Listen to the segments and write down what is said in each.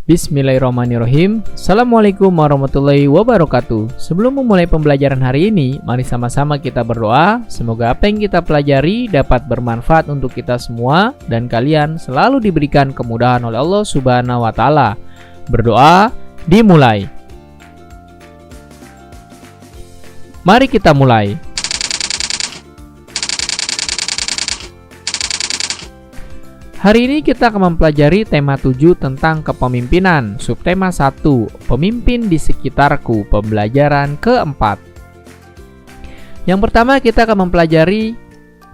Bismillahirrahmanirrahim. Assalamualaikum warahmatullahi wabarakatuh. Sebelum memulai pembelajaran hari ini, mari sama-sama kita berdoa. Semoga apa yang kita pelajari dapat bermanfaat untuk kita semua dan kalian selalu diberikan kemudahan oleh Allah Subhanahu wa Ta'ala. Berdoa dimulai. Mari kita mulai. Hari ini kita akan mempelajari tema 7 tentang kepemimpinan, subtema 1, pemimpin di sekitarku, pembelajaran keempat. Yang pertama kita akan mempelajari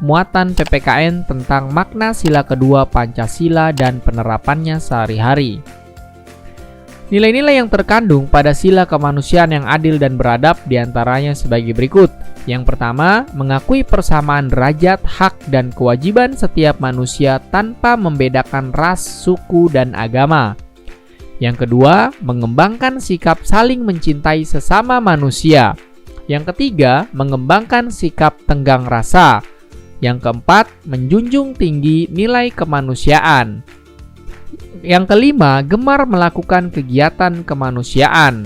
muatan PPKN tentang makna sila kedua Pancasila dan penerapannya sehari-hari. Nilai-nilai yang terkandung pada sila kemanusiaan yang adil dan beradab diantaranya sebagai berikut. Yang pertama, mengakui persamaan derajat, hak, dan kewajiban setiap manusia tanpa membedakan ras, suku, dan agama. Yang kedua, mengembangkan sikap saling mencintai sesama manusia. Yang ketiga, mengembangkan sikap tenggang rasa. Yang keempat, menjunjung tinggi nilai kemanusiaan. Yang kelima, gemar melakukan kegiatan kemanusiaan.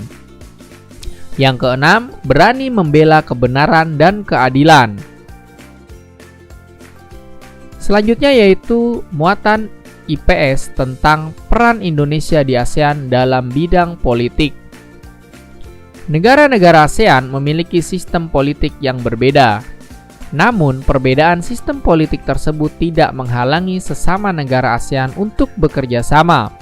Yang keenam, berani membela kebenaran dan keadilan. Selanjutnya yaitu muatan IPS tentang peran Indonesia di ASEAN dalam bidang politik. Negara-negara ASEAN memiliki sistem politik yang berbeda. Namun, perbedaan sistem politik tersebut tidak menghalangi sesama negara ASEAN untuk bekerja sama.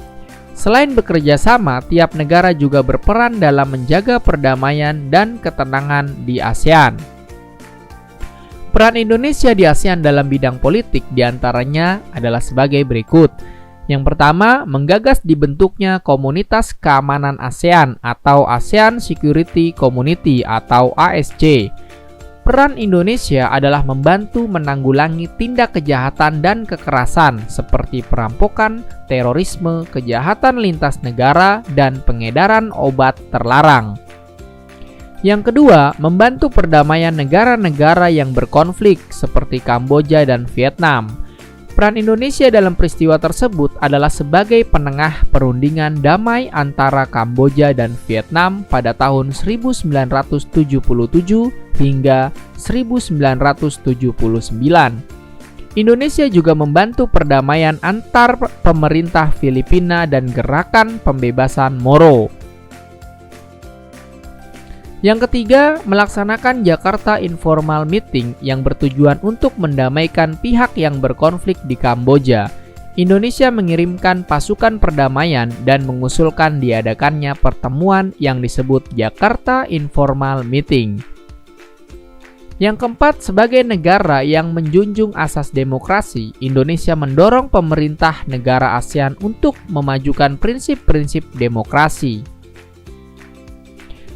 Selain bekerja sama, tiap negara juga berperan dalam menjaga perdamaian dan ketenangan di ASEAN. Peran Indonesia di ASEAN dalam bidang politik diantaranya adalah sebagai berikut. Yang pertama, menggagas dibentuknya Komunitas Keamanan ASEAN atau ASEAN Security Community atau ASC. Peran Indonesia adalah membantu menanggulangi tindak kejahatan dan kekerasan seperti perampokan, terorisme, kejahatan lintas negara, dan pengedaran obat terlarang. Yang kedua, membantu perdamaian negara-negara yang berkonflik seperti Kamboja dan Vietnam. Peran Indonesia dalam peristiwa tersebut adalah sebagai penengah perundingan damai antara Kamboja dan Vietnam pada tahun 1977 hingga 1979. Indonesia juga membantu perdamaian antar pemerintah Filipina dan gerakan pembebasan Moro. Yang ketiga, melaksanakan Jakarta Informal Meeting yang bertujuan untuk mendamaikan pihak yang berkonflik di Kamboja. Indonesia mengirimkan pasukan perdamaian dan mengusulkan diadakannya pertemuan yang disebut Jakarta Informal Meeting. Yang keempat, sebagai negara yang menjunjung asas demokrasi, Indonesia mendorong pemerintah negara ASEAN untuk memajukan prinsip-prinsip demokrasi.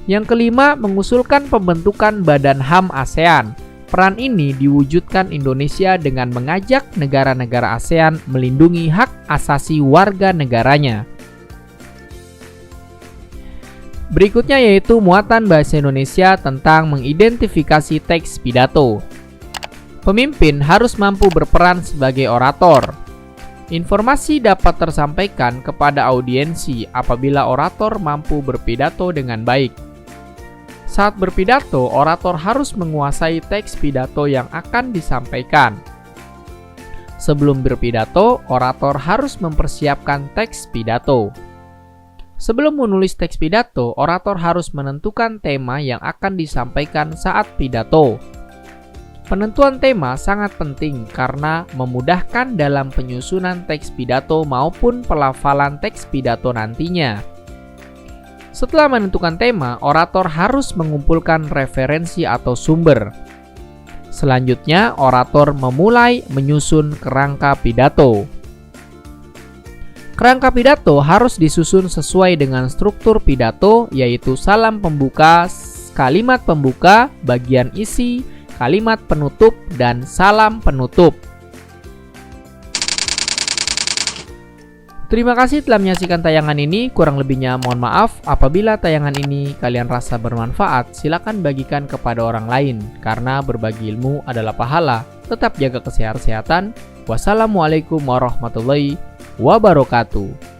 Yang kelima, mengusulkan pembentukan Badan HAM ASEAN. Peran ini diwujudkan Indonesia dengan mengajak negara-negara ASEAN melindungi hak asasi warga negaranya. Berikutnya yaitu muatan bahasa Indonesia tentang mengidentifikasi teks pidato. Pemimpin harus mampu berperan sebagai orator. Informasi dapat tersampaikan kepada audiensi apabila orator mampu berpidato dengan baik. Saat berpidato, orator harus menguasai teks pidato yang akan disampaikan. Sebelum berpidato, orator harus mempersiapkan teks pidato. Sebelum menulis teks pidato, orator harus menentukan tema yang akan disampaikan saat pidato. Penentuan tema sangat penting karena memudahkan dalam penyusunan teks pidato maupun pelafalan teks pidato nantinya. Setelah menentukan tema, orator harus mengumpulkan referensi atau sumber. Selanjutnya, orator memulai menyusun kerangka pidato. Kerangka pidato harus disusun sesuai dengan struktur pidato, yaitu salam pembuka, kalimat pembuka, bagian isi, kalimat penutup, dan salam penutup. Terima kasih telah menyaksikan tayangan ini. Kurang lebihnya mohon maaf. Apabila tayangan ini kalian rasa bermanfaat, silakan bagikan kepada orang lain, karena berbagi ilmu adalah pahala. Tetap jaga kesehatan. Wassalamualaikum warahmatullahi wabarakatuh.